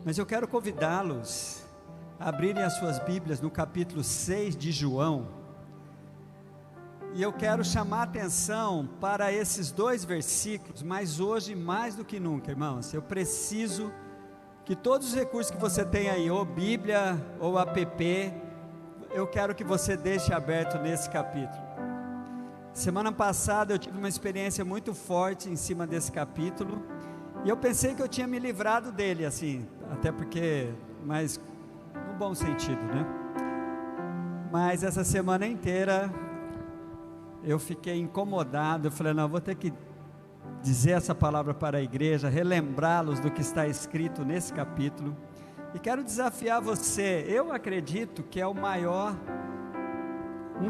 Mas eu quero convidá-los a abrirem as suas Bíblias no capítulo 6 de João, e eu quero chamar a atenção para esses dois versículos, mas hoje mais do que nunca, irmãos, eu preciso que todos os recursos que você tem aí, ou Bíblia, ou app, eu quero que você deixe aberto nesse capítulo. Semana passada eu tive uma experiência muito forte em cima desse capítulo, e eu pensei que eu tinha me livrado dele, assim, até porque, mas no bom sentido, né? Mas essa semana inteira eu fiquei incomodado. Eu falei, não, eu vou ter que dizer essa palavra para a igreja, relembrá-los do que está escrito nesse capítulo, e quero desafiar você. Eu acredito que é um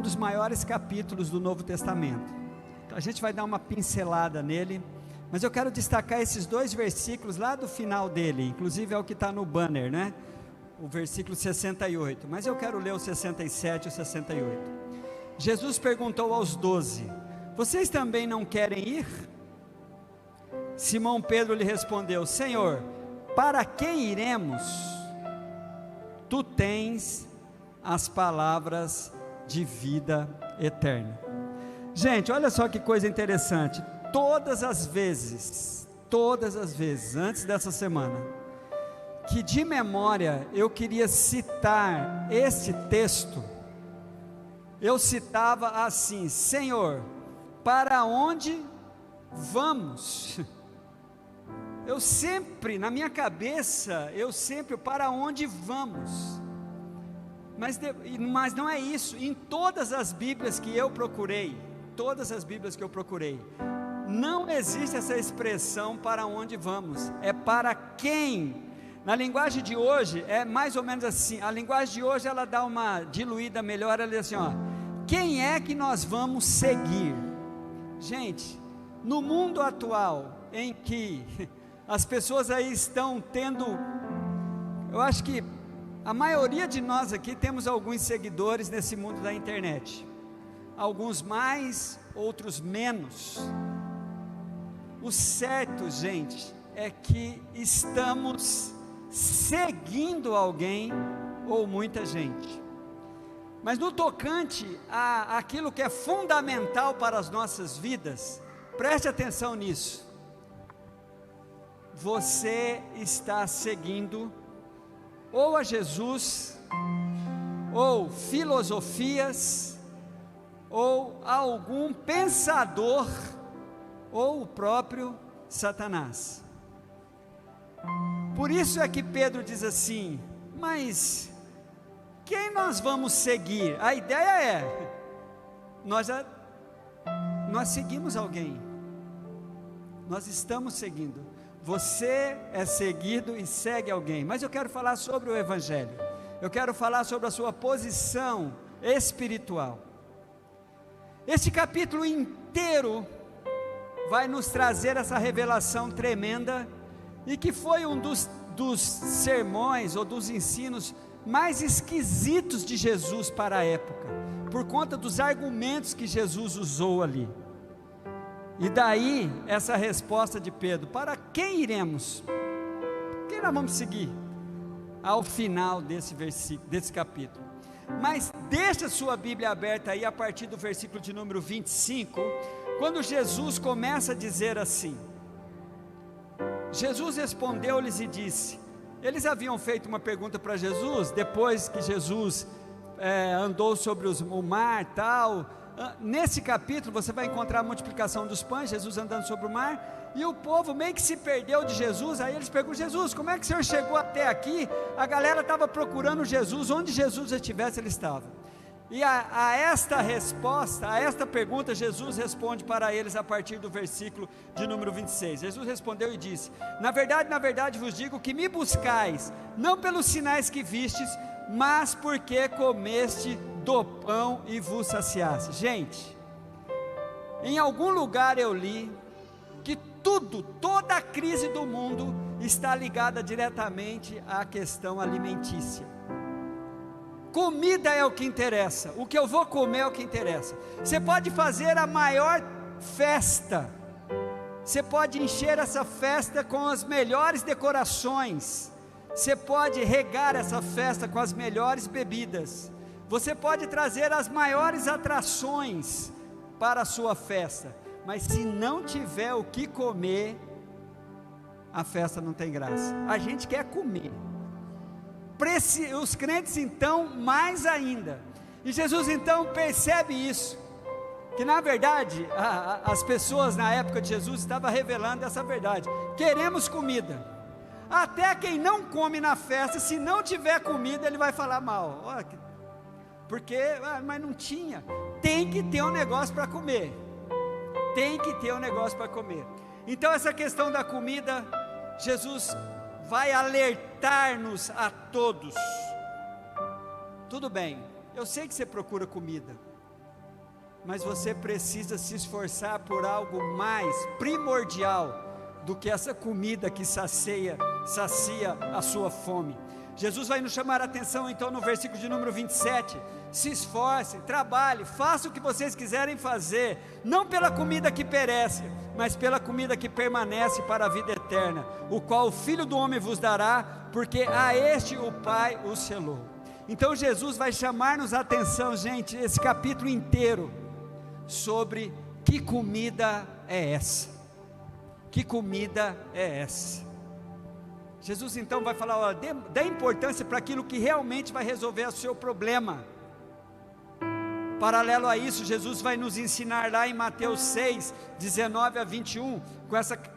dos maiores capítulos do Novo Testamento. A gente vai dar uma pincelada nele, mas eu quero destacar esses dois versículos lá do final dele, inclusive é o que está no banner, né? O versículo 68, mas eu quero ler o 67 e o 68. Jesus perguntou aos 12, vocês também não querem ir? Simão Pedro lhe respondeu, Senhor, para quem iremos? Tu tens as palavras de vida eterna. Gente, olha só que coisa interessante, todas as vezes, antes dessa semana, que de memória eu queria citar esse texto, eu citava assim, Senhor, para onde vamos? Eu sempre, na minha cabeça, para onde vamos? Mas não é isso. Em todas as Bíblias que eu procurei, não existe essa expressão para onde vamos, é para quem. Na linguagem de hoje, é mais ou menos assim, a linguagem de hoje ela dá uma diluída melhor, ela diz assim, ó, quem é que nós vamos seguir? Gente, no mundo atual, em que as pessoas aí estão tendo, eu acho que a maioria de nós aqui temos alguns seguidores nesse mundo da internet, alguns mais, outros menos. O certo, gente, é que estamos seguindo alguém ou muita gente, mas no tocante àquilo que é fundamental para as nossas vidas, preste atenção nisso. Você está seguindo ou a Jesus, ou filosofias, ou algum pensador, ou o próprio Satanás. Por isso é que Pedro diz assim, mas quem nós vamos seguir? A ideia é, nós seguimos alguém, nós estamos seguindo. Você é seguido e segue alguém, mas eu quero falar sobre o Evangelho, eu quero falar sobre a sua posição espiritual. Este capítulo inteiro vai nos trazer essa revelação tremenda, e que foi um dos sermões, ou dos ensinos mais esquisitos de Jesus para a época, por conta dos argumentos que Jesus usou ali. E daí essa resposta de Pedro, para quem iremos? Quem nós vamos seguir? Ao final desse versículo, desse capítulo. Mas deixa sua Bíblia aberta aí a partir do versículo de número 25, quando Jesus começa a dizer assim, Jesus respondeu-lhes e disse, eles haviam feito uma pergunta para Jesus, depois que Jesus andou sobre o mar tal. Nesse capítulo você vai encontrar a multiplicação dos pães, Jesus andando sobre o mar, e o povo meio que se perdeu de Jesus. Aí eles perguntam, Jesus, como é que o Senhor chegou até aqui? A galera estava procurando Jesus, onde Jesus estivesse ele estava. E a esta resposta, a esta pergunta, Jesus responde para eles a partir do versículo de número 26. Jesus respondeu e disse, na verdade vos digo que me buscais, não pelos sinais que vistes, mas porque comeste do pão e vos saciaste. Gente, em algum lugar eu li que toda a crise do mundo está ligada diretamente à questão alimentícia. Comida é o que interessa, o que eu vou comer é o que interessa. Você pode fazer a maior festa, você pode encher essa festa com as melhores decorações, Você pode regar essa festa com as melhores bebidas, você pode trazer as maiores atrações para a sua festa, mas se não tiver o que comer, a festa não tem graça. A gente quer comer, os crentes então mais ainda, e Jesus então percebe isso, que na verdade as pessoas na época de Jesus estavam revelando essa verdade: queremos comida. Até quem não come na festa, se não tiver comida, ele vai falar mal, porque mas não tinha. Tem que ter um negócio para comer, tem que ter um negócio para comer. Então essa questão da comida, Jesus vai alertar-nos a todos. Tudo bem, eu sei que você procura comida, mas você precisa se esforçar por algo mais primordial do que essa comida que sacia a sua fome. Jesus vai nos chamar a atenção então no versículo de número 27, se esforcem, trabalhem, façam o que vocês quiserem fazer, não pela comida que perece, mas pela comida que permanece para a vida eterna, o qual o Filho do Homem vos dará, porque a este o Pai o selou. Então Jesus vai chamar-nos a atenção, gente, esse capítulo inteiro, sobre que comida é essa, que comida é essa. Jesus então vai falar, dê importância para aquilo que realmente vai resolver o seu problema. Paralelo a isso, Jesus vai nos ensinar lá em Mateus 6, 19 a 21,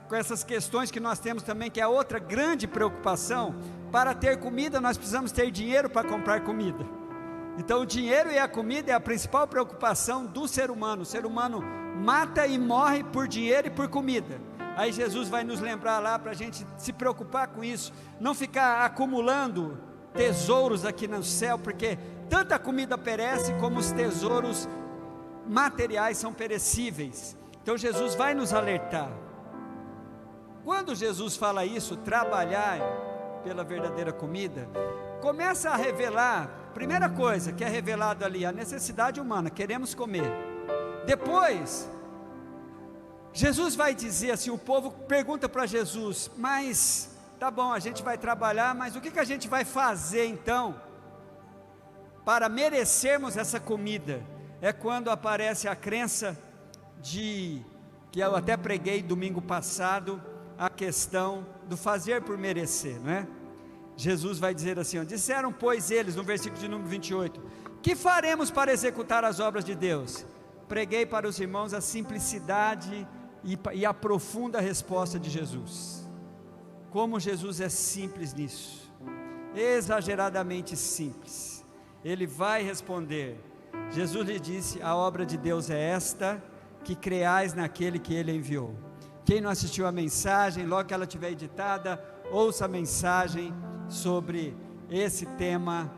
com essas questões que nós temos também, que é outra grande preocupação. Para ter comida, nós precisamos ter dinheiro para comprar comida. Então o dinheiro e a comida é a principal preocupação do ser humano. O ser humano mata e morre por dinheiro e por comida. Aí Jesus vai nos lembrar lá para a gente se preocupar com isso, não ficar acumulando tesouros aqui no céu, porque tanta comida perece como os tesouros materiais são perecíveis. Então Jesus vai nos alertar. Quando Jesus fala isso, trabalhar pela verdadeira comida, começa a revelar, primeira coisa que é revelado ali, a necessidade humana, queremos comer. Depois, Jesus vai dizer assim, o povo pergunta para Jesus, mas tá bom, a gente vai trabalhar, mas o que a gente vai fazer então, para merecermos essa comida? É quando aparece a crença que eu até preguei domingo passado, a questão do fazer por merecer, não é? Jesus vai dizer assim, disseram pois eles, no versículo de número 28, que faremos para executar as obras de Deus? Preguei para os irmãos a simplicidade e a profunda resposta de Jesus, como Jesus é simples nisso, exageradamente simples. Ele vai responder, Jesus lhe disse, a obra de Deus é esta, que creais naquele que Ele enviou. Quem não assistiu a mensagem, logo que ela estiver editada, ouça a mensagem sobre esse tema,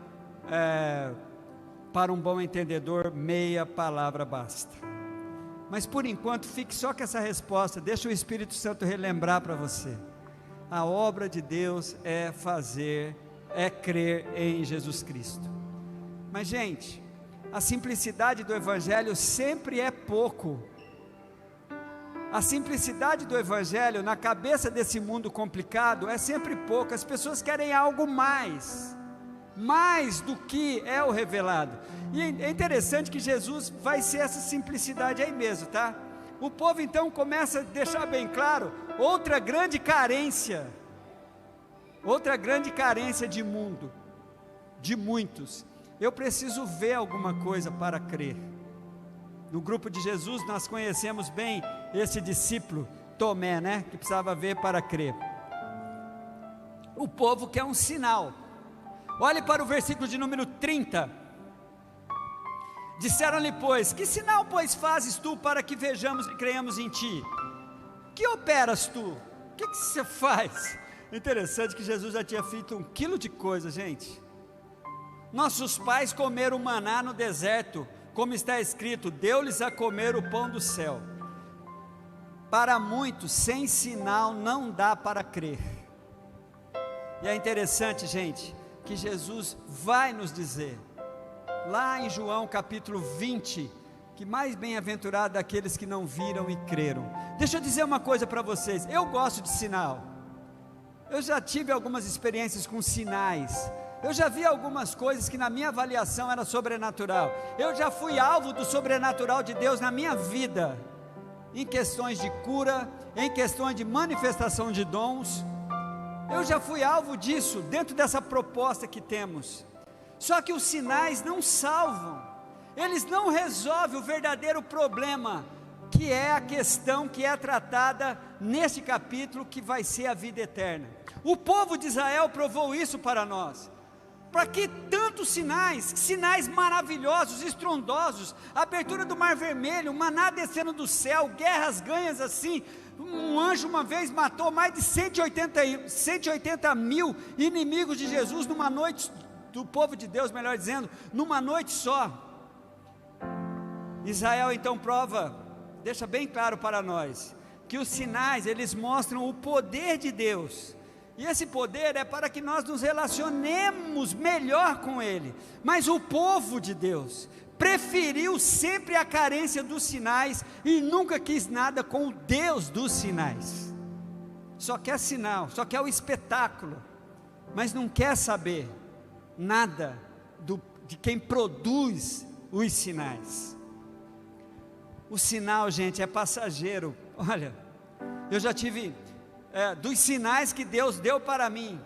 para um bom entendedor, meia palavra basta. Mas por enquanto, fique só com essa resposta, deixa o Espírito Santo relembrar para você, a obra de Deus é crer em Jesus Cristo. Mas gente, a simplicidade do Evangelho sempre é pouco. A simplicidade do Evangelho na cabeça desse mundo complicado é sempre pouco. As pessoas querem algo mais do que é o revelado. E é interessante que Jesus vai ser essa simplicidade aí mesmo, tá? O povo então começa a deixar bem claro, outra grande carência de mundo, de muitos. Eu preciso ver alguma coisa para crer. No grupo de Jesus nós conhecemos bem esse discípulo Tomé, né? Que precisava ver para crer. O povo quer um sinal. Olhe para o versículo de número 30. Disseram-lhe pois, que sinal pois fazes tu para que vejamos e creiamos em ti? Que operas tu? O que você faz? Interessante que Jesus já tinha feito 1 quilo de coisa, gente. Nossos pais comeram maná no deserto, como está escrito, deu-lhes a comer o pão do céu. Para muitos, sem sinal não dá para crer. E é interessante, gente, que Jesus vai nos dizer, lá em João capítulo 20, que mais bem-aventurado aqueles que não viram e creram. Deixa eu dizer uma coisa para vocês, eu gosto de sinal. Eu já tive algumas experiências com sinais. Eu já vi algumas coisas que na minha avaliação era sobrenatural. Eu já fui alvo do sobrenatural de Deus na minha vida, em questões de cura, em questões de manifestação de dons. Eu já fui alvo disso, dentro dessa proposta que temos. Só que os sinais não salvam, eles não resolvem o verdadeiro problema, que é a questão que é tratada nesse capítulo, que vai ser a vida eterna. O povo de Israel provou isso para nós. Para que tantos sinais maravilhosos, estrondosos, abertura do Mar Vermelho, maná descendo do céu, guerras ganhas assim. Um anjo uma vez matou mais de 180 mil inimigos de Jesus numa noite, do povo de Deus, melhor dizendo, numa noite só. Israel então deixa bem claro para nós, que os sinais, eles mostram o poder de Deus, e esse poder é para que nós nos relacionemos melhor com Ele. Mas o povo de Deus preferiu sempre a carência dos sinais, e nunca quis nada com o Deus dos sinais. Só quer sinal, só quer o espetáculo, mas não quer saber nada de quem produz os sinais. O sinal, gente, é passageiro. Olha, eu já tive dos sinais que Deus deu para mim,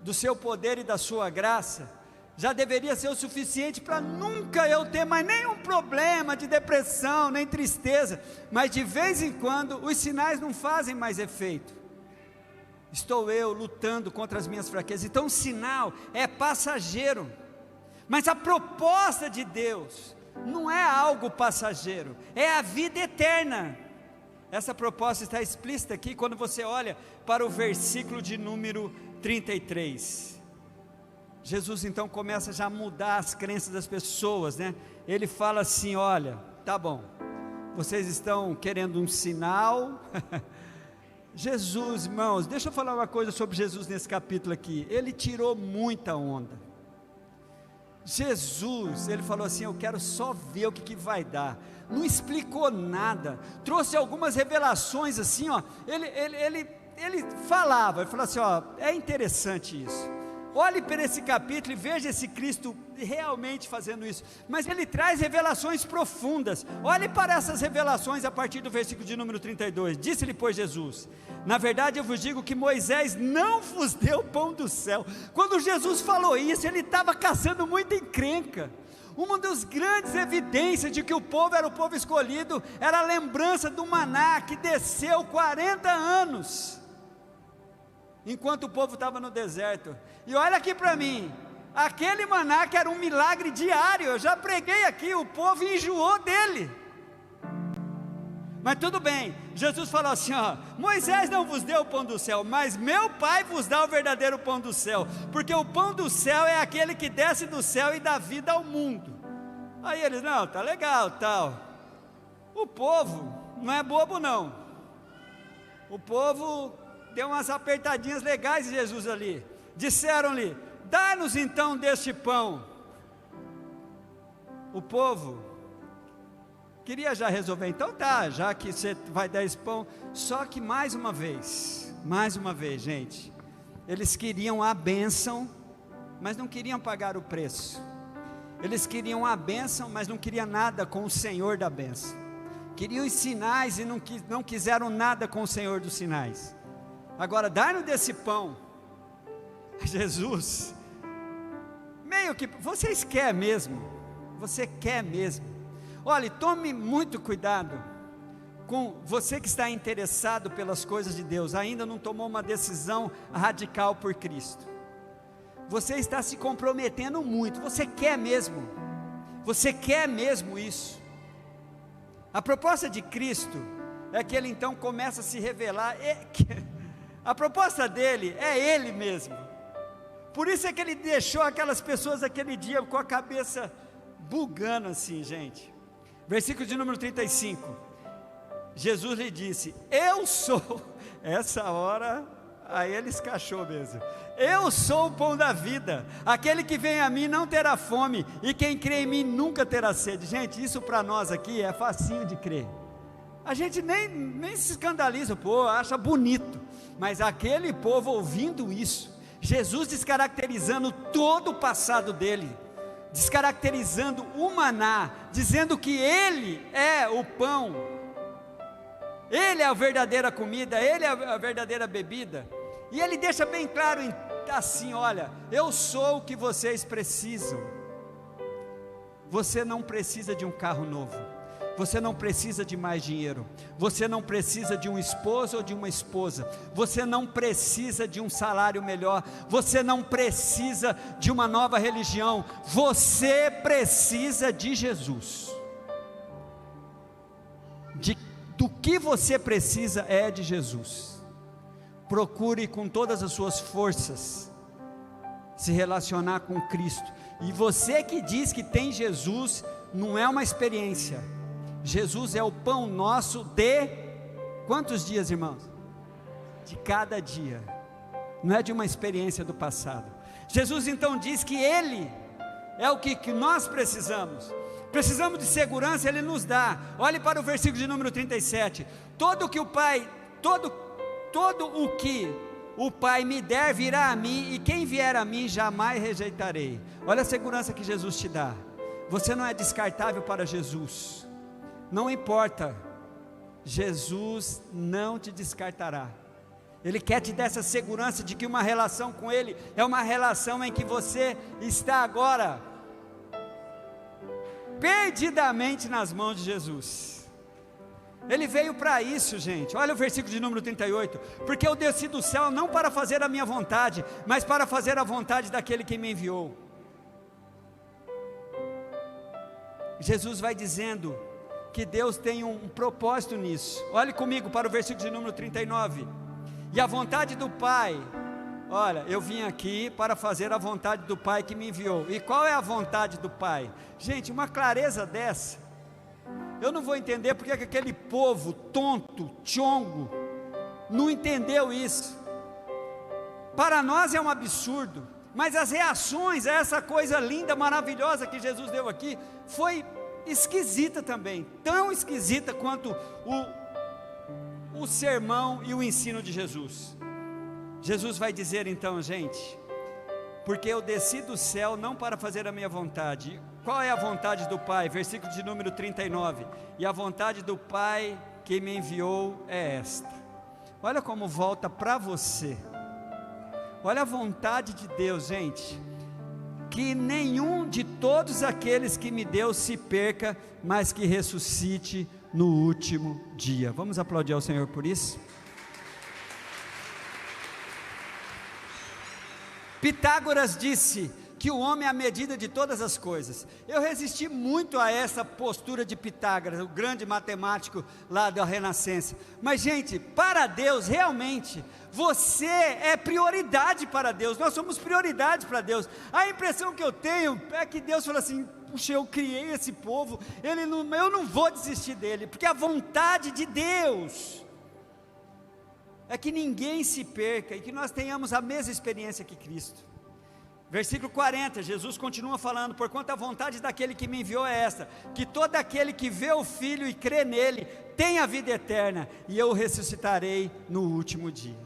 do seu poder e da sua graça, já deveria ser o suficiente para nunca eu ter mais nenhum problema de depressão, nem tristeza. Mas de vez em quando os sinais não fazem mais efeito. Estou eu lutando contra as minhas fraquezas. Então o sinal é passageiro, mas a proposta de Deus não é algo passageiro, é a vida eterna. Essa proposta está explícita aqui quando você olha para o versículo de número 33. Jesus então começa já a mudar as crenças das pessoas, né? Ele fala assim: olha, tá bom, vocês estão querendo um sinal. Jesus, irmãos, deixa eu falar uma coisa sobre Jesus nesse capítulo aqui. Ele tirou muita onda. Jesus, ele falou assim: eu quero só ver o que vai dar. Não explicou nada, trouxe algumas revelações assim, ó. Ele falava, ele falou assim: ó, é interessante isso. Olhe para esse capítulo e veja esse Cristo realmente fazendo isso. Mas ele traz revelações profundas. Olhe para essas revelações a partir do versículo de número 32. Disse-lhe, pois, Jesus: na verdade eu vos digo que Moisés não vos deu pão do céu. Quando Jesus falou isso, ele estava caçando muita encrenca. Uma das grandes evidências de que o povo era o povo escolhido era a lembrança do maná que desceu 40 anos, enquanto o povo estava no deserto. E olha aqui para mim, aquele maná que era um milagre diário, eu já preguei aqui, o povo enjoou dele. Mas tudo bem, Jesus falou assim: ó, Moisés não vos deu o pão do céu, mas meu Pai vos dá o verdadeiro pão do céu, porque o pão do céu é aquele que desce do céu e dá vida ao mundo. Aí eles: não, tá legal, tal. O povo não é bobo não, o povo deu umas apertadinhas legais de Jesus ali. Disseram-lhe: dá-nos então deste pão. O povo queria já resolver: então tá, já que você vai dar esse pão. Só que mais uma vez, gente, eles queriam a bênção, mas não queriam pagar o preço. Eles queriam a bênção, mas não queriam nada com o Senhor da bênção. Queriam os sinais e não quiseram nada com o Senhor dos sinais. Agora, dá-nos desse pão. Jesus, meio que, vocês querem mesmo? Você quer mesmo? Olha, tome muito cuidado com você que está interessado pelas coisas de Deus, ainda não tomou uma decisão radical por Cristo. Você está se comprometendo muito. Você quer mesmo? Você quer mesmo isso? A proposta de Cristo é que Ele então começa a se revelar. A proposta dele é Ele mesmo. Por isso é que Ele deixou aquelas pessoas aquele dia com a cabeça bugando assim, gente. Versículo de número 35, Jesus lhe disse: eu sou, essa hora, aí ele escachou mesmo, eu sou o pão da vida, aquele que vem a mim não terá fome, e quem crê em mim nunca terá sede. Gente, isso para nós aqui é facinho de crer, A gente nem se escandaliza, acha bonito, mas aquele povo ouvindo isso, Jesus descaracterizando todo o passado dele, descaracterizando o maná, dizendo que Ele é o pão, Ele é a verdadeira comida, Ele é a verdadeira bebida, e Ele deixa bem claro assim: olha, eu sou o que vocês precisam. Você não precisa de um carro novo, você não precisa de mais dinheiro, você não precisa de um esposo ou de uma esposa, você não precisa de um salário melhor, você não precisa de uma nova religião, você precisa de Jesus. Do que você precisa é de Jesus. Procure com todas as suas forças se relacionar com Cristo. E você que diz que tem Jesus, não é uma experiência. Jesus é o pão nosso de quantos dias, irmãos? De cada dia. Não é de uma experiência do passado. Jesus então diz que Ele é o que nós precisamos. Precisamos de segurança, Ele nos dá. Olhe para o versículo de número 37. Todo o que o Pai me der virá a mim, e quem vier a mim jamais rejeitarei. Olha a segurança que Jesus te dá. Você não é descartável para Jesus. Não importa, Jesus não te descartará. Ele quer te dar essa segurança de que uma relação com Ele é uma relação em que você está agora perdidamente nas mãos de Jesus. Ele veio para isso, gente. Olha o versículo de número 38. Porque eu desci do céu não para fazer a minha vontade, mas para fazer a vontade daquele que me enviou. Jesus vai dizendo que Deus tem um propósito nisso. Olhe comigo para o versículo de número 39. E a vontade do Pai, olha, eu vim aqui para fazer a vontade do Pai que me enviou. E qual é a vontade do Pai? Gente, uma clareza dessa, eu não vou entender porque que aquele povo tonto, tchongo, não entendeu isso. Para nós é um absurdo, mas as reações a essa coisa linda, maravilhosa que Jesus deu aqui, foi esquisita também, tão esquisita quanto o sermão e o ensino de Jesus. Jesus vai dizer então, gente, porque eu desci do céu não para fazer a minha vontade. Qual é a vontade do Pai? Versículo de número 39. E a vontade do Pai que me enviou é esta. Olha como volta para você. Olha a vontade de Deus, gente. Que nenhum de todos aqueles que me deu se perca, mas que ressuscite no último dia. Vamos aplaudir ao Senhor por isso? Pitágoras disse que o homem é a medida de todas as coisas. Eu resisti muito a essa postura de Pitágoras, o grande matemático lá da Renascença. Mas, gente, para Deus, realmente, você é prioridade para Deus. Nós somos prioridade para Deus. A impressão que eu tenho é que Deus falou assim: puxa, eu criei esse povo, eu não vou desistir dele, porque a vontade de Deus é que ninguém se perca e que nós tenhamos a mesma experiência que Cristo. Versículo 40, Jesus continua falando: porquanto a vontade daquele que me enviou é esta, que todo aquele que vê o Filho e crê nele, tem a vida eterna, e eu o ressuscitarei no último dia.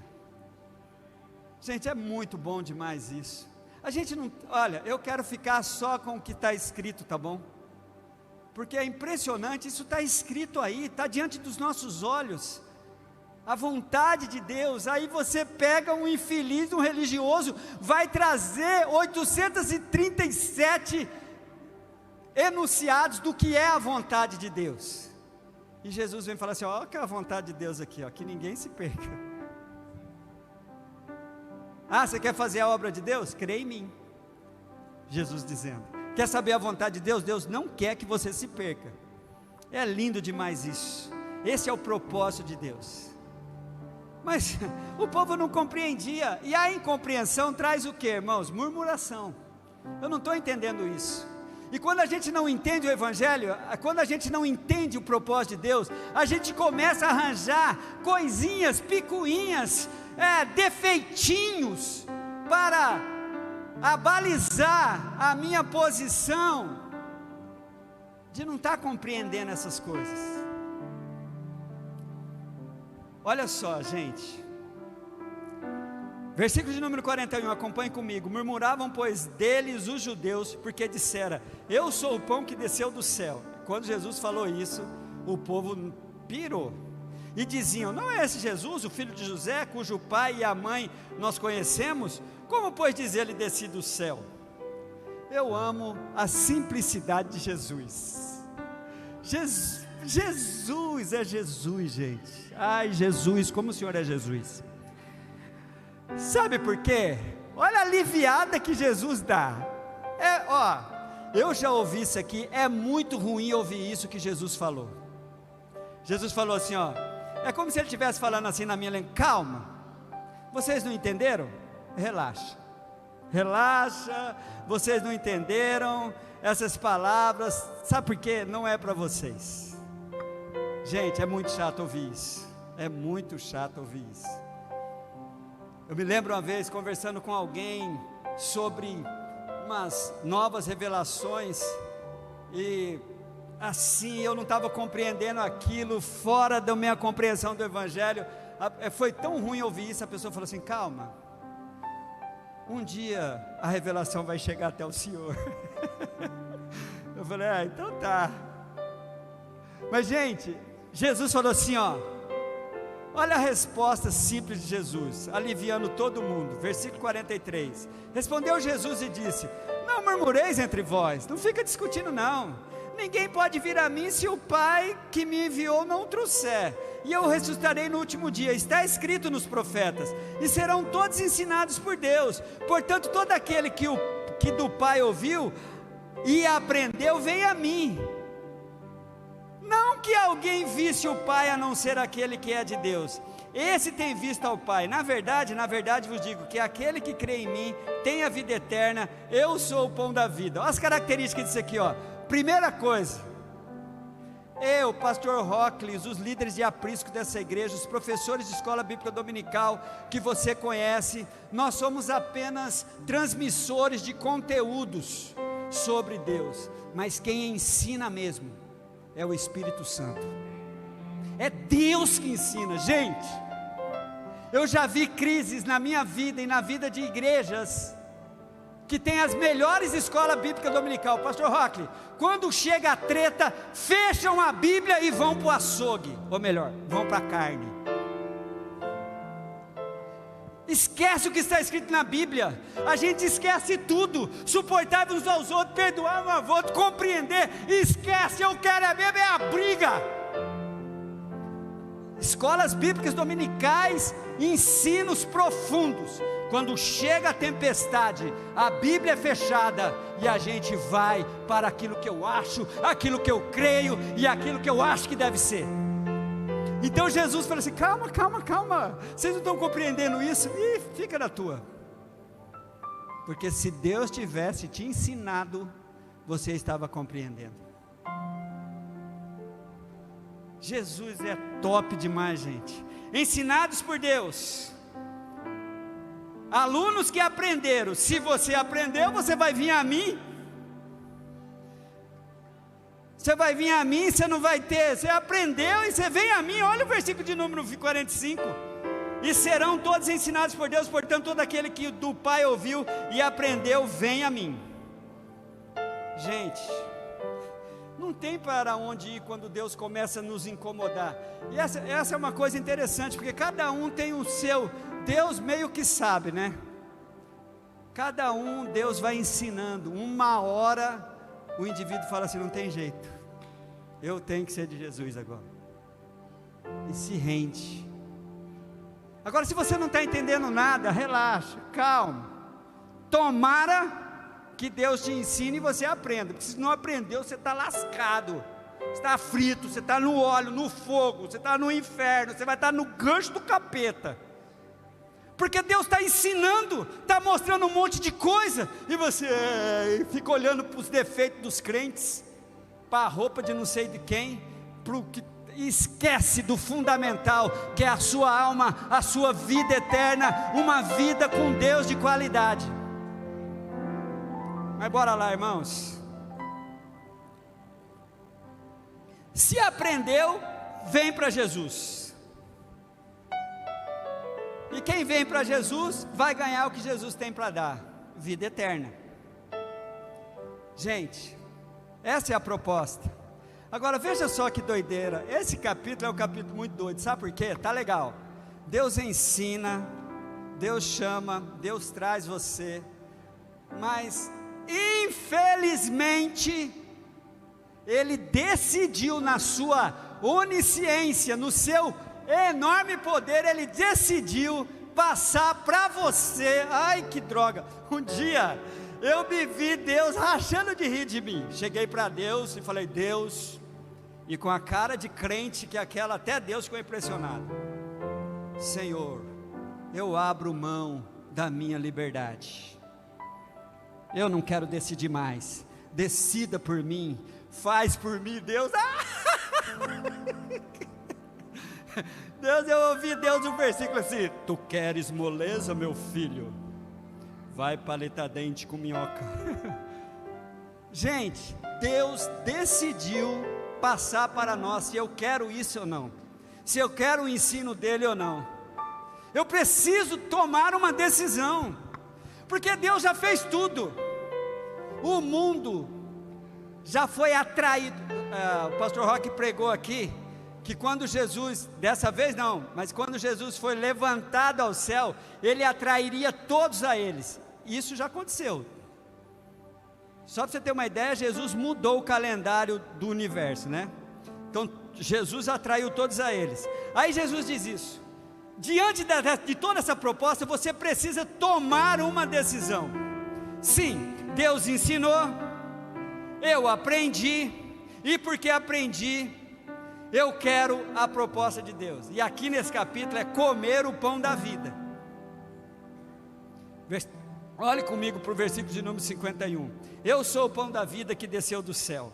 Gente, é muito bom demais isso. A gente não, olha, eu quero ficar só com o que está escrito, tá bom? Porque é impressionante, isso está escrito aí, está diante dos nossos olhos, a vontade de Deus. Aí você pega um infeliz, um religioso, vai trazer 837 enunciados do que é a vontade de Deus, e Jesus vem falar assim: ó, que é a vontade de Deus aqui, ó, que ninguém se perca. Ah, você quer fazer a obra de Deus? Crê em mim. Jesus dizendo, quer saber a vontade de Deus? Deus não quer que você se perca. É lindo demais isso. Esse é o propósito de Deus. Mas o povo não compreendia, e a incompreensão traz o que, irmãos? Murmuração. Eu não estou entendendo isso. E quando a gente não entende o Evangelho, quando a gente não entende o propósito de Deus, a gente começa a arranjar coisinhas, picuinhas, defeitinhos, para abalizar a minha posição de não estar compreendendo essas coisas. Olha só, gente. Versículo de número 41, acompanhe comigo. Murmuravam, pois, deles os judeus, porque dissera: eu sou o pão que desceu do céu. Quando Jesus falou isso, o povo pirou. E diziam: não é esse Jesus, o filho de José, cujo pai e a mãe nós conhecemos? Como, pois, diz ele desci do céu? Eu amo a simplicidade de Jesus. Jesus é Jesus, gente. Ai, Jesus, como o Senhor é Jesus. Sabe por quê? Olha a aliviada que Jesus dá. Eu já ouvi isso aqui, é muito ruim ouvir isso que Jesus falou. Jesus falou assim, é como se ele estivesse falando assim na minha língua: calma, vocês não entenderam? Relaxa, vocês não entenderam essas palavras, sabe por quê? Não é para vocês. Gente, é muito chato ouvir isso, Eu me lembro uma vez conversando com alguém sobre umas novas revelações, e assim eu não estava compreendendo aquilo, fora da minha compreensão do Evangelho. Foi tão ruim ouvir isso. A pessoa falou assim: calma, um dia a revelação vai chegar até o Senhor. Eu falei: então tá. Mas gente, Jesus falou assim, olha a resposta simples de Jesus, aliviando todo mundo. Versículo 43, respondeu Jesus e disse: não murmureis entre vós, não fica discutindo não. Ninguém pode vir a mim se o Pai que me enviou não o trouxer, e eu ressuscitarei no último dia. Está escrito nos profetas, e serão todos ensinados por Deus. Portanto, todo aquele que do Pai ouviu e aprendeu, vem a mim. Não que alguém visse o Pai a não ser aquele que é de Deus, esse tem visto ao Pai. Na verdade vos digo que aquele que crê em mim tem a vida eterna. Eu sou o pão da vida. Olha as características disso aqui, Primeira coisa, eu, pastor Rockley, os líderes de aprisco dessa igreja, os professores de escola bíblica dominical que você conhece, nós somos apenas transmissores de conteúdos sobre Deus, mas quem ensina mesmo é o Espírito Santo. É Deus que ensina, gente. Eu já vi crises na minha vida e na vida de igrejas que tem as melhores escolas bíblicas dominical. Pastor Rockley, quando chega a treta, fecham a Bíblia e vão para o açougue, ou melhor, vão para a carne. Esquece o que está escrito na Bíblia. A gente esquece tudo. Suportar uns aos outros, perdoar um ao outro, compreender. Esquece, eu quero é mesmo a briga. Escolas bíblicas dominicais, ensinos profundos. Quando chega a tempestade, a Bíblia é fechada e a gente vai para aquilo que eu acho, aquilo que eu creio e aquilo que eu acho que deve ser. Então Jesus falou assim: calma, vocês não estão compreendendo isso? Ih, fica na tua. Porque se Deus tivesse te ensinado, você estava compreendendo. Jesus é top demais, gente. Ensinados por Deus, alunos que aprenderam. Se você aprendeu, você vai vir a mim. Você vai vir a mim, você não vai ter. Você aprendeu e você vem a mim. Olha o versículo de número 45. E serão todos ensinados por Deus. Portanto, todo aquele que do Pai ouviu e aprendeu, vem a mim. Gente, não tem para onde ir quando Deus começa a nos incomodar. E essa é uma coisa interessante, porque cada um tem o seu. Deus meio que sabe, né? Cada um, Deus vai ensinando. Uma hora o indivíduo fala assim: não tem jeito, eu tenho que ser de Jesus agora, e se rende. Agora, se você não está entendendo nada, relaxa, calma. Tomara que Deus te ensine e você aprenda, porque se não aprendeu, você está lascado, você está frito, você está no óleo, no fogo, você está no inferno, você vai estar no gancho do capeta. Porque Deus está ensinando, está mostrando um monte de coisa, e você fica olhando para os defeitos dos crentes, para a roupa de não sei de quem, e esquece do fundamental, que é a sua alma, a sua vida eterna, uma vida com Deus de qualidade. Mas bora lá, irmãos. Se aprendeu, vem para Jesus. E quem vem para Jesus vai ganhar o que Jesus tem para dar: vida eterna. Gente, essa é a proposta. Agora veja só que doideira. Esse capítulo é um capítulo muito doido. Sabe por quê? Tá legal. Deus ensina, Deus chama, Deus traz você, mas infelizmente Ele decidiu, na sua onisciência, no seu enorme poder, Ele decidiu passar para você. Ai, que droga! Um dia eu me vi Deus rachando de rir de mim. Cheguei para Deus e falei: Deus, e com a cara de crente que aquela, até Deus ficou impressionado: Senhor, eu abro mão da minha liberdade, eu não quero decidir mais, decida por mim, faz por mim, Deus. Deus, eu ouvi Deus um versículo assim: tu queres moleza, meu filho? Vai paleta dente com minhoca. Gente, Deus decidiu passar para nós se eu quero isso ou não, se eu quero o ensino dele ou não. Eu preciso tomar uma decisão, porque Deus já fez tudo. O mundo já foi atraído. O pastor Roque pregou aqui que quando Jesus, dessa vez não, mas quando Jesus foi levantado ao céu, Ele atrairia todos a eles. Isso já aconteceu. Só para você ter uma ideia, Jesus mudou o calendário do universo, né? Então Jesus atraiu todos a eles. Aí Jesus diz isso: diante de toda essa proposta, você precisa tomar uma decisão. Sim, Deus ensinou, eu aprendi, e porque aprendi, eu quero a proposta de Deus. E aqui nesse capítulo é comer o pão da vida. Olhe comigo para o versículo de número 51. Eu sou o pão da vida que desceu do céu.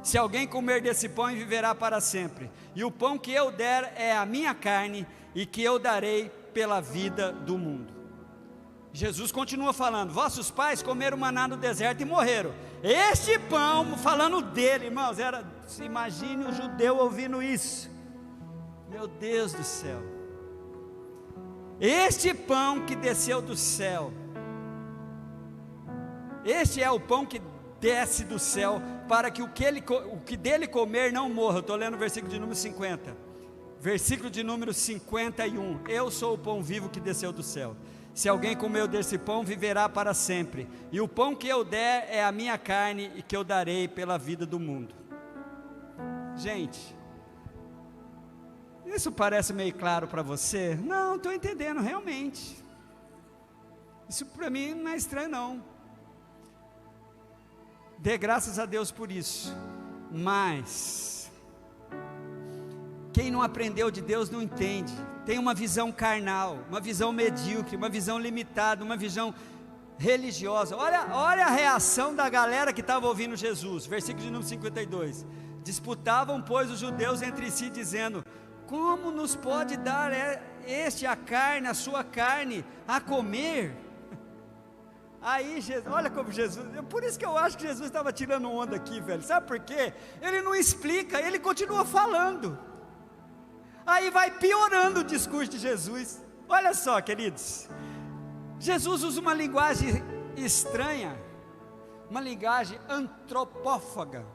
Se alguém comer desse pão, viverá para sempre. E o pão que eu der é a minha carne, e que eu darei pela vida do mundo. Jesus continua falando: vossos pais comeram maná no deserto e morreram. Este pão, falando dele, irmãos, imagine o judeu ouvindo isso. Meu Deus do céu. Este pão que desceu do céu, este é o pão que desce do céu, para que o que dele comer não morra. Eu estou lendo o versículo de número 50. Versículo de número 51. Eu sou o pão vivo que desceu do céu. Se alguém comeu desse pão, viverá para sempre. E o pão que eu der é a minha carne, e que eu darei pela vida do mundo. Gente, isso parece meio claro para você? Não, estou entendendo realmente. Isso para mim não é estranho não. Dê graças a Deus por isso. Mas quem não aprendeu de Deus não entende. Tem uma visão carnal, uma visão medíocre, uma visão limitada, uma visão religiosa. Olha a reação da galera que estava ouvindo Jesus. Versículo de número 52. Disputavam, pois, os judeus entre si, dizendo: como nos pode dar este a carne, a sua carne, a comer? Aí Jesus, olha como Jesus, por isso que eu acho que Jesus estava tirando onda aqui, velho. Sabe por quê? Ele não explica, ele continua falando. Aí vai piorando o discurso de Jesus. Olha só, queridos, Jesus usa uma linguagem estranha, uma linguagem antropófaga,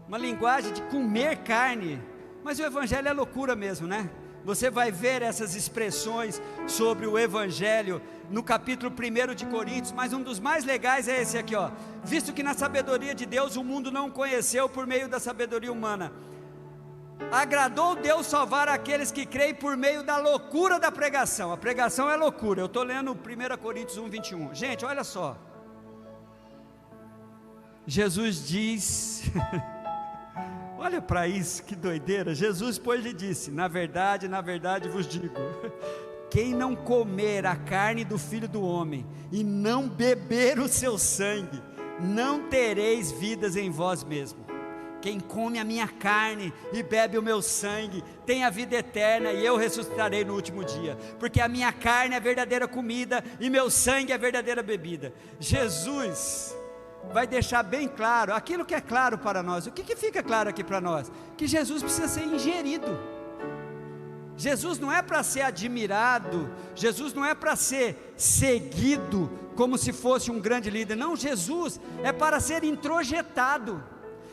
uma linguagem de comer carne. Mas o evangelho é loucura mesmo, né? Você vai ver essas expressões sobre o evangelho no capítulo 1 de Coríntios, mas um dos mais legais é esse aqui, ó. Visto que na sabedoria de Deus o mundo não conheceu por meio da sabedoria humana, agradou Deus salvar aqueles que creem por meio da loucura da pregação. A pregação é loucura. Eu estou lendo 1 Coríntios 1:21. Gente, olha só. Jesus diz... Olha para isso, que doideira. Jesus, pois, lhe disse: na verdade vos digo, quem não comer a carne do Filho do Homem e não beber o seu sangue, não tereis vidas em vós mesmos. Quem come a minha carne e bebe o meu sangue tem a vida eterna, e eu ressuscitarei no último dia, porque a minha carne é verdadeira comida e meu sangue é verdadeira bebida. Jesus vai deixar bem claro aquilo que é claro para nós. O que fica claro aqui para nós? Que Jesus precisa ser ingerido. Jesus não é para ser admirado, Jesus não é para ser seguido como se fosse um grande líder, não, Jesus é para ser introjetado,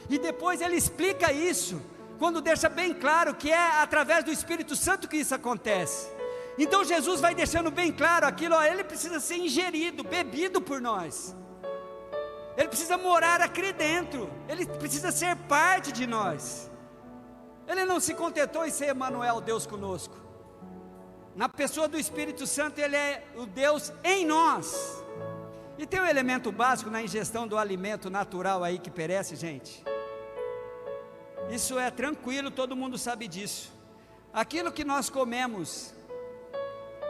e depois ele explica isso, quando deixa bem claro que é através do Espírito Santo que isso acontece. Então Jesus vai deixando bem claro aquilo, ó, ele precisa ser ingerido, bebido por nós, ele precisa morar aqui dentro, ele precisa ser parte de nós. Ele não se contentou em ser Emmanuel, Deus conosco. Na pessoa do Espírito Santo, ele é o Deus em nós. E tem um elemento básico na ingestão do alimento natural aí que perece, gente. Isso é tranquilo, todo mundo sabe disso. Aquilo que nós comemos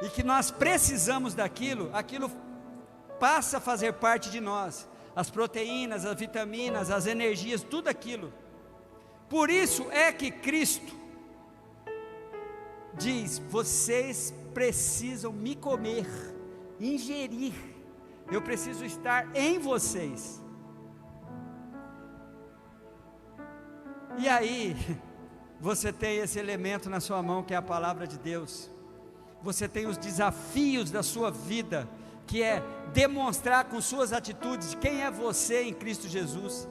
e que nós precisamos daquilo, aquilo passa a fazer parte de nós. As proteínas, as vitaminas, as energias, tudo aquilo. Por isso é que Cristo diz: vocês precisam me comer, ingerir, eu preciso estar em vocês. E aí, você tem esse elemento na sua mão que é a palavra de Deus, você tem os desafios da sua vida, que é demonstrar com suas atitudes quem é você em Cristo Jesus.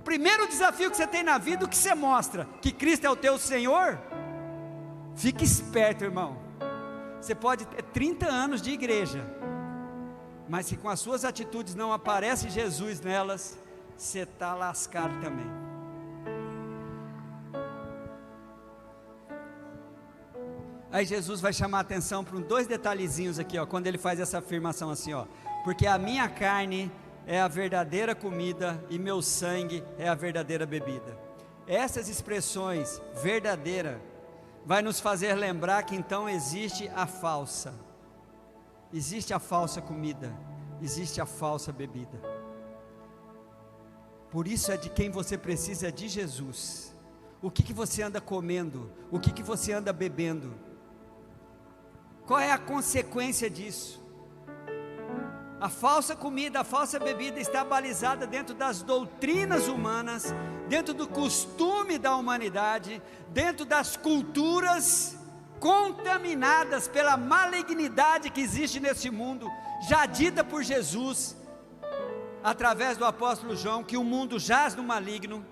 Primeiro desafio que você tem na vida, o que você mostra? Que Cristo é o teu Senhor? Fique esperto, irmão. Você pode ter 30 anos de igreja, mas se com as suas atitudes não aparece Jesus nelas, você está lascado também. Aí Jesus vai chamar a atenção para dois detalhezinhos aqui, ó, quando ele faz essa afirmação assim, ó, porque a minha carne é a verdadeira comida e meu sangue é a verdadeira bebida. Essas expressões, verdadeira, vai nos fazer lembrar que então existe a falsa comida, existe a falsa bebida. Por isso é de quem você precisa, é de Jesus. O que você anda comendo? O que você anda bebendo? Qual é a consequência disso? A falsa comida, a falsa bebida está balizada dentro das doutrinas humanas, dentro do costume da humanidade, dentro das culturas contaminadas pela malignidade que existe nesse mundo, já dita por Jesus, através do apóstolo João, que o mundo jaz no maligno.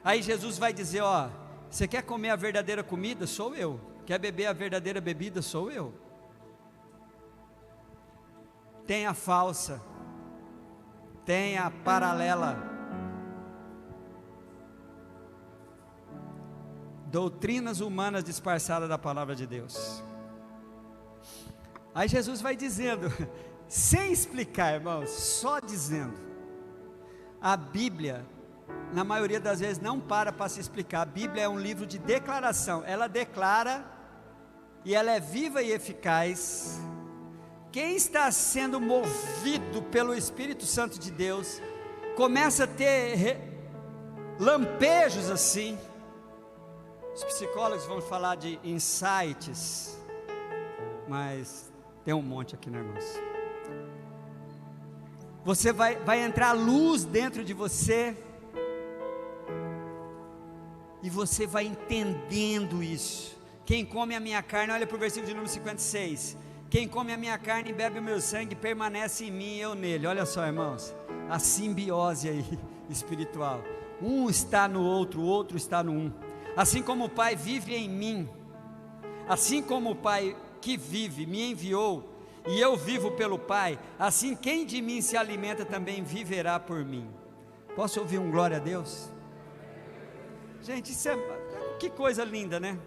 Aí Jesus vai dizer, ó, você quer comer a verdadeira comida? Sou eu. Quer beber a verdadeira bebida? Sou eu. Tem a falsa, tem a paralela, doutrinas humanas disfarçadas da palavra de Deus. Aí Jesus vai dizendo, sem explicar, irmãos, só dizendo. A Bíblia, na maioria das vezes, não para se explicar. A Bíblia é um livro de declaração, ela declara, e ela é viva e eficaz. Quem está sendo movido pelo Espírito Santo de Deus, começa a ter lampejos assim. Os psicólogos vão falar de insights, mas tem um monte aqui, né, irmãos? Você vai entrar luz dentro de você, e você vai entendendo isso. Quem come a minha carne, olha para o versículo de número 56, quem come a minha carne e bebe o meu sangue, permanece em mim e eu nele. Olha só, irmãos, a simbiose aí, espiritual, um está no outro, o outro está no um. Assim como o Pai vive em mim, assim como o Pai que vive me enviou, e eu vivo pelo Pai, assim quem de mim se alimenta também viverá por mim. Posso ouvir um glória a Deus? Gente, isso que coisa linda, né?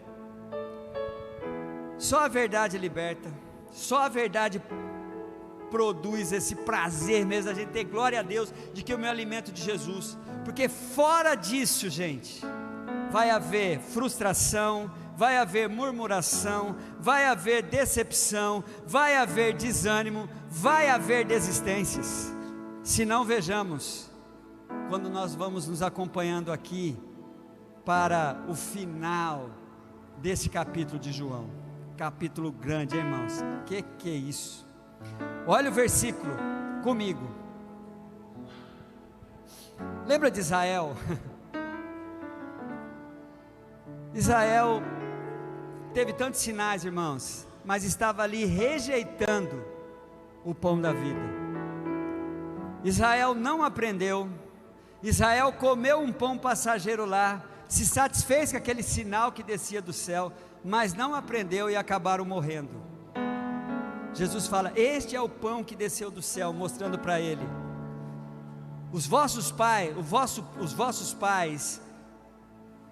Só a verdade liberta, só a verdade produz esse prazer mesmo, a gente ter glória a Deus, de que eu me alimento de Jesus, porque fora disso, gente, vai haver frustração, vai haver murmuração, vai haver decepção, vai haver desânimo, vai haver desistências, se não vejamos, quando nós vamos nos acompanhando aqui, para o final desse capítulo de João, capítulo grande, hein, irmãos, que é isso? Olha o versículo comigo. Lembra de Israel? Israel teve tantos sinais, irmãos, mas estava ali rejeitando o pão da vida. Israel não aprendeu. Israel comeu um pão passageiro lá, se satisfez com aquele sinal que descia do céu, mas não aprendeu e acabaram morrendo. Jesus fala: este é o pão que desceu do céu, mostrando para ele: os vossos pais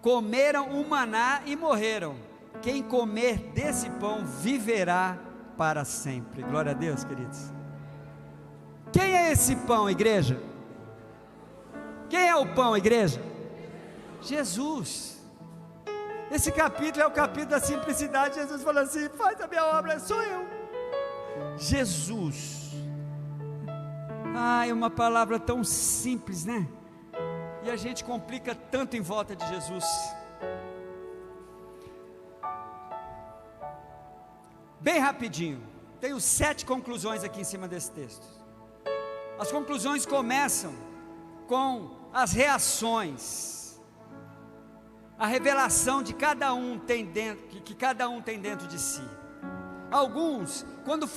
comeram o maná e morreram. Quem comer desse pão viverá para sempre. Glória a Deus, queridos. Quem é esse pão, igreja? Quem é o pão, igreja? Jesus. Esse capítulo é o capítulo da simplicidade. Jesus falou assim: faz a minha obra, sou eu. Jesus. É uma palavra tão simples, né? E a gente complica tanto em volta de Jesus. Bem rapidinho, tenho 7 conclusões aqui em cima desse texto. As conclusões começam com as reações, a revelação de cada um que cada um tem dentro de si. Alguns, quando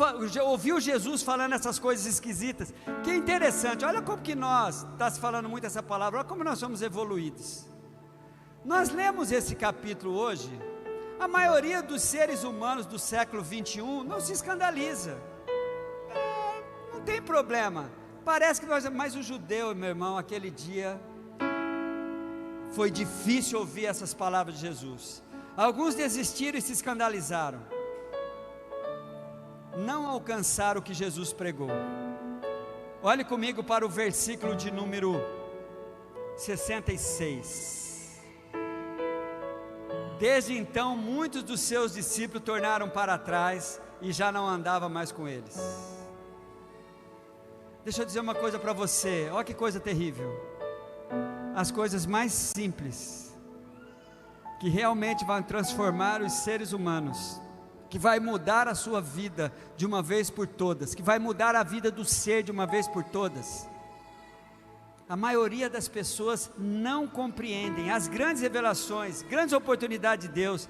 ouviu Jesus falando essas coisas esquisitas, que é interessante, olha como que nós, está se falando muito essa palavra, olha como nós somos evoluídos. Nós lemos esse capítulo hoje, a maioria dos seres humanos do século 21 não se escandaliza, não tem problema, parece que mas o judeu, meu irmão, aquele dia, foi difícil ouvir essas palavras de Jesus. Alguns desistiram e se escandalizaram, não alcançaram o que Jesus pregou. Olhe comigo para o versículo de número 66. Desde então, muitos dos seus discípulos tornaram para trás e já não andava mais com eles. Deixa eu dizer uma coisa para você, olha que coisa terrível. As coisas mais simples, que realmente vão transformar os seres humanos, que vai mudar a sua vida de uma vez por todas, que vai mudar a vida do ser de uma vez por todas, a maioria das pessoas não compreendem. As grandes revelações, grandes oportunidades de Deus,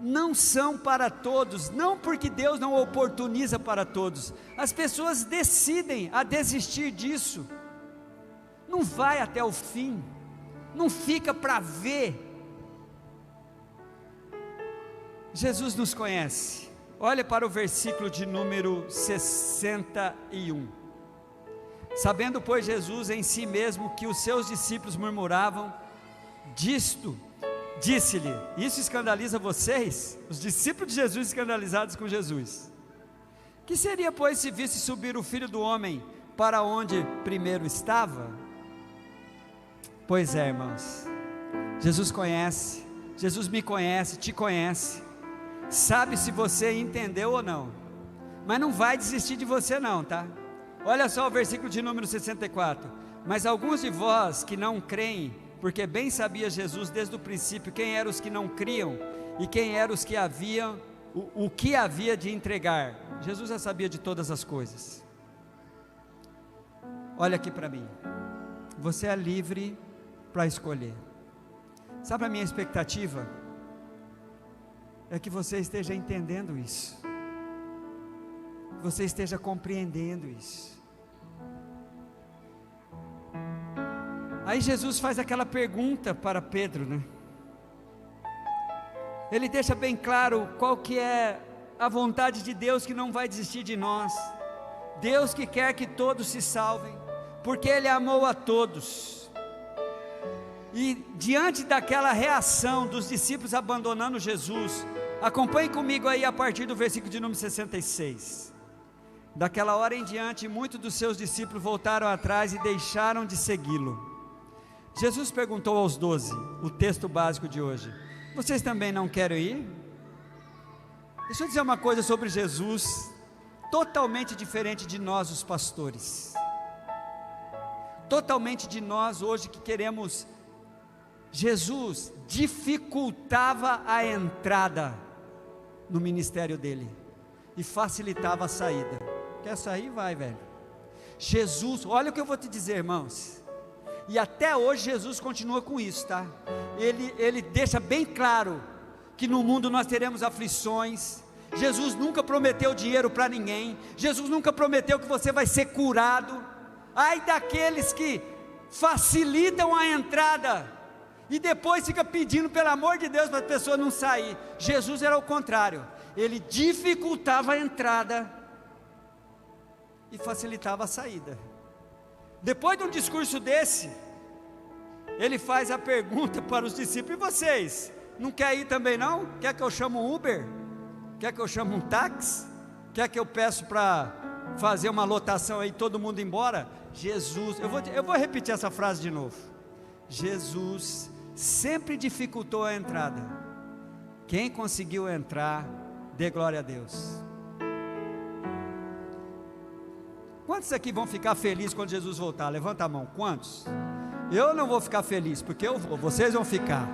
não são para todos, não porque Deus não oportuniza para todos, as pessoas decidem a desistir disso, não vai até o fim, não fica para ver. Jesus nos conhece. Olha para o versículo de número 61. Sabendo, pois, Jesus em si mesmo que os seus discípulos murmuravam disto, disse-lhe: isso escandaliza vocês? Os discípulos de Jesus escandalizados com Jesus. Que seria, pois, se visse subir o Filho do Homem para onde primeiro estava? Pois é, irmãos, Jesus conhece, Jesus me conhece, te conhece, sabe se você entendeu ou não, mas não vai desistir de você não, tá? Olha só o versículo de número 64. Mas alguns de vós que não creem, porque bem sabia Jesus desde o princípio quem eram os que não criam e quem eram os que haviam, o que havia de entregar. Jesus já sabia de todas as coisas. Olha aqui para mim, você é livre para escolher. Sabe a minha expectativa? É que você esteja entendendo isso, que você esteja compreendendo isso. Aí Jesus faz aquela pergunta para Pedro, né? Ele deixa bem claro qual que é a vontade de Deus, que não vai desistir de nós. Deus que quer que todos se salvem, porque Ele amou a todos. E diante daquela reação dos discípulos abandonando Jesus, acompanhe comigo aí a partir do versículo de número 66. Daquela hora em diante, muitos dos seus discípulos voltaram atrás e deixaram de segui-lo. Jesus perguntou aos 12, o texto básico de hoje: vocês também não querem ir? Deixa eu dizer uma coisa sobre Jesus, totalmente diferente de nós os pastores, totalmente de nós hoje que queremos. Jesus dificultava a entrada no ministério dele e facilitava a saída. Quer sair? Vai, velho. Jesus, olha o que eu vou te dizer, irmãos, e até hoje Jesus continua com isso, tá? Ele deixa bem claro que no mundo nós teremos aflições. Jesus nunca prometeu dinheiro para ninguém. Jesus nunca prometeu que você vai ser curado. Ai daqueles que facilitam a entrada e depois fica pedindo pelo amor de Deus para a pessoa não sair. Jesus era o contrário, ele dificultava a entrada e facilitava a saída. Depois de um discurso desse, ele faz a pergunta para os discípulos: e vocês, não quer ir também não? Quer que eu chame um Uber? Quer que eu chame um táxi? Quer que eu peço para fazer uma lotação aí, todo mundo embora? Jesus, eu vou repetir essa frase de novo. Jesus sempre dificultou a entrada. Quem conseguiu entrar, dê glória a Deus. Quantos aqui vão ficar felizes quando Jesus voltar? Levanta a mão. Quantos? Eu não vou ficar feliz, porque eu vou, vocês vão ficar.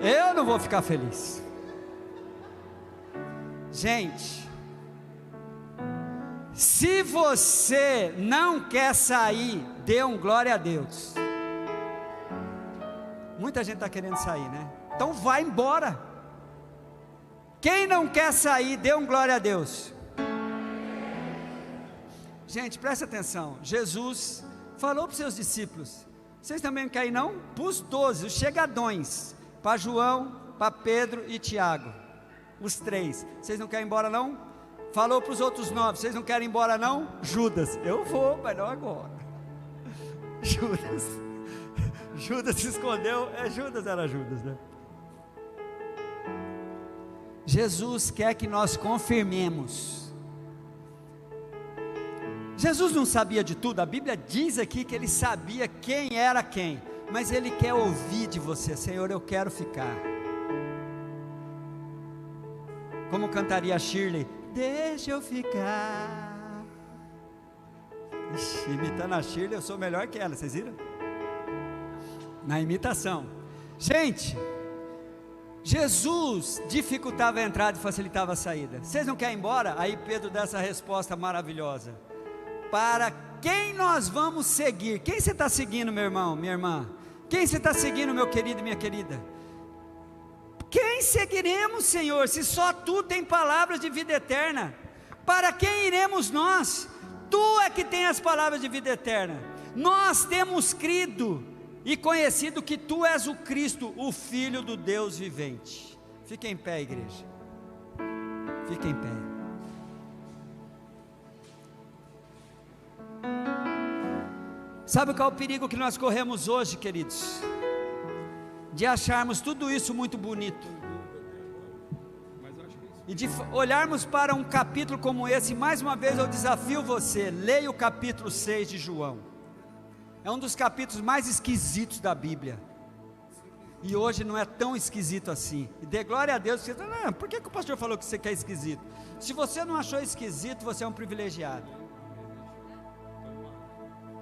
Eu não vou ficar feliz. Gente, se você não quer sair, dê um glória a Deus. Muita gente está querendo sair, né? Então vai embora. Quem não quer sair, dê um glória a Deus. Gente, presta atenção. Jesus falou para os seus discípulos: vocês também não querem ir não? Para os 12, os chegadões, para João, para Pedro e Tiago, os 3, vocês não querem ir embora não? Falou para os outros 9, vocês não querem ir embora não? Judas: eu vou, mas não agora. Judas se escondeu. Judas era Judas, né? Jesus quer que nós confirmemos. Jesus não sabia de tudo. A Bíblia diz aqui que ele sabia quem era quem, mas ele quer ouvir de você: Senhor, eu quero ficar. Como cantaria a Shirley: deixa eu ficar. Ixi, imitando a Shirley, eu sou melhor que ela, vocês viram? Na imitação. Gente, Jesus dificultava a entrada e facilitava a saída. Vocês não querem ir embora? Aí Pedro dá essa resposta maravilhosa: para quem nós vamos seguir? Quem você está seguindo, meu irmão, minha irmã? Quem você está seguindo, meu querido e minha querida? Quem seguiremos, Senhor, se só Tu tem palavras de vida eterna? Para quem iremos nós? Tu é que tem as palavras de vida eterna. Nós temos crido e conhecido que Tu és o Cristo, o Filho do Deus vivente. Fique em pé, igreja. Fique em pé. Sabe qual é o perigo que nós corremos hoje, queridos? De acharmos tudo isso muito bonito e de olharmos para um capítulo como esse. Mais uma vez eu desafio você: leia o capítulo 6 de João. É um dos capítulos mais esquisitos da Bíblia, e hoje não é tão esquisito assim. E dê glória a Deus. Você, por que o pastor falou que você quer esquisito? Se você não achou esquisito, você é um privilegiado.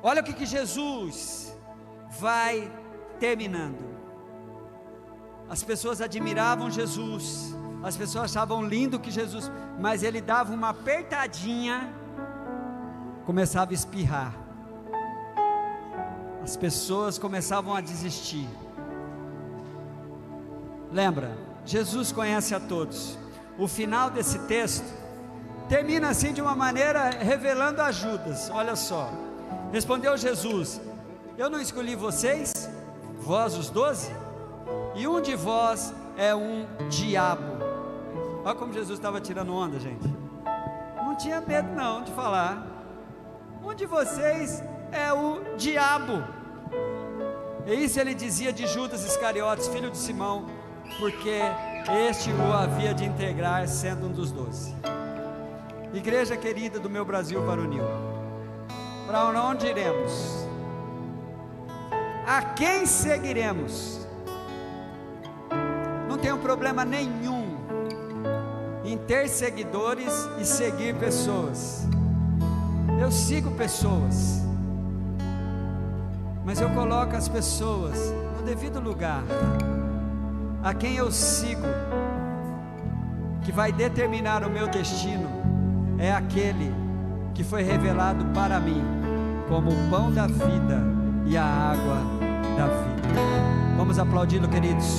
Olha o que Jesus vai terminando. As pessoas admiravam Jesus, as pessoas achavam lindo que Jesus, mas ele dava uma apertadinha, começava a espirrar, as pessoas começavam a desistir. Lembra, Jesus conhece a todos. O final desse texto termina assim, de uma maneira revelando a Judas. Olha só: respondeu Jesus: eu não escolhi vocês, vós os 12? E um de vós é um diabo. Olha como Jesus estava tirando onda, gente. Não tinha medo não de falar: um de vocês é o diabo. E isso ele dizia de Judas Iscariotes, filho de Simão, porque este o havia de integrar, sendo um dos 12. Igreja querida do meu Brasil varonil, para onde iremos? A quem seguiremos? Não tenho problema nenhum em ter seguidores e seguir pessoas. Eu sigo pessoas, mas eu coloco as pessoas no devido lugar. A quem eu sigo, que vai determinar o meu destino, é aquele que foi revelado para mim como o pão da vida e a água da vida. Vamos aplaudi-lo, queridos.